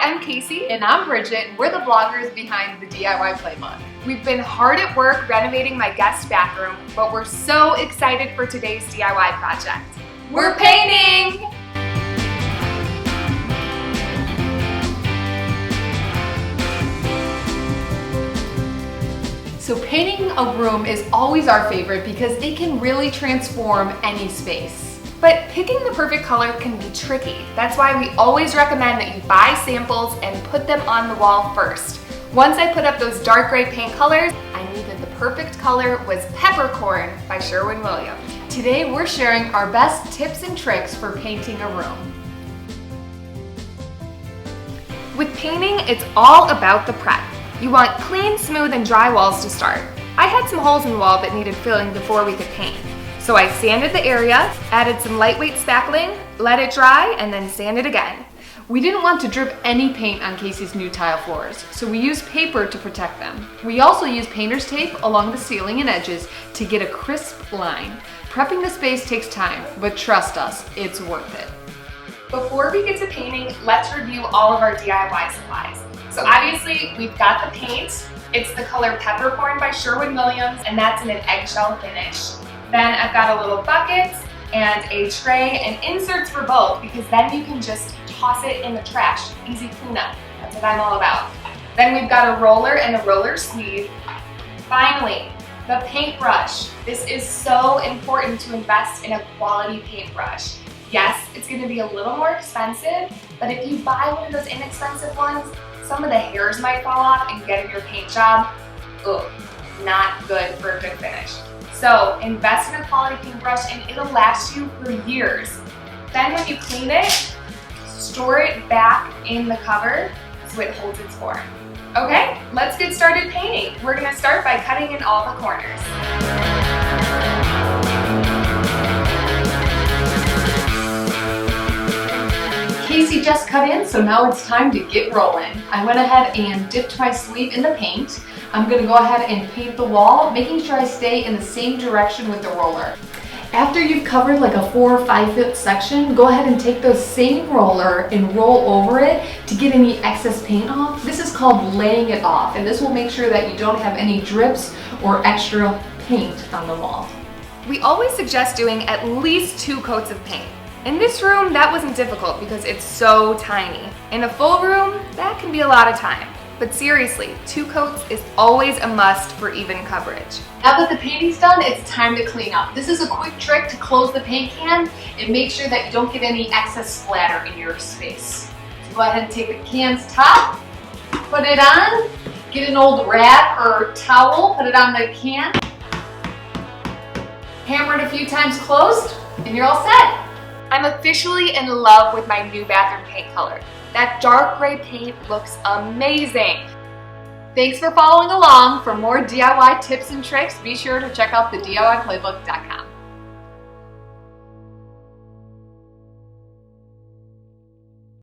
I'm Casey. And I'm Bridget. We're the bloggers behind the DIY Playbook. We've been hard at work renovating my guest bathroom, but we're so excited for today's DIY project. We're painting! So painting a room is always our favorite because it can really transform any space. But picking the perfect color can be tricky. That's why we always recommend that you buy samples and put them on the wall first. Once I put up those dark gray paint colors, I knew that the perfect color was Peppercorn by Sherwin-Williams. Today we're sharing our best tips and tricks for painting a room. With painting, it's all about the prep. You want clean, smooth, and dry walls to start. I had some holes in the wall that needed filling before we could paint. So I sanded the area, added some lightweight spackling, let it dry, and then sanded again. We didn't want to drip any paint on Casey's new tile floors, so we used paper to protect them. We also used painter's tape along the ceiling and edges to get a crisp line. Prepping the space takes time, but trust us, it's worth it. Before we get to painting, let's review all of our DIY supplies. So obviously, we've got the paint. It's the color Peppercorn by Sherwin-Williams, and that's in an eggshell finish. Then I've got a little bucket and a tray and inserts for both, because then you can just toss it in the trash. Easy cleanup. That's what I'm all about. Then we've got a roller and a roller sleeve. Finally, the paintbrush. This is so important to invest in a quality paintbrush. Yes, it's going to be a little more expensive, but if you buy one of those inexpensive ones, some of the hairs might fall off and get in your paint job. Ugh, not good for a good finish. So invest in a quality paintbrush and it'll last you for years. Then when you clean it, store it back in the cover so it holds its form. Okay, let's get started painting. We're gonna start by cutting in all the corners. Casey just cut in, so now it's time to get rolling. I went ahead and dipped my sleeve in the paint. I'm gonna go ahead and paint the wall, making sure I stay in the same direction with the roller. After you've covered like a 4 or 5 foot section, go ahead and take the same roller and roll over it to get any excess paint off. This is called laying it off, and this will make sure that you don't have any drips or extra paint on the wall. We always suggest doing at least 2 coats of paint. In this room, that wasn't difficult because it's so tiny. In a full room, that can be a lot of time. But seriously, 2 coats is always a must for even coverage. Now that the painting's done, it's time to clean up. This is a quick trick to close the paint can and make sure that you don't get any excess splatter in your space. So go ahead and take the can's top, put it on, get an old wrap or towel, put it on the can, hammer it a few times closed, and you're all set. I'm officially in love with my new bathroom paint color. That dark gray paint looks amazing. Thanks for following along. For more DIY tips and tricks, be sure to check out the DIYplaybook.com.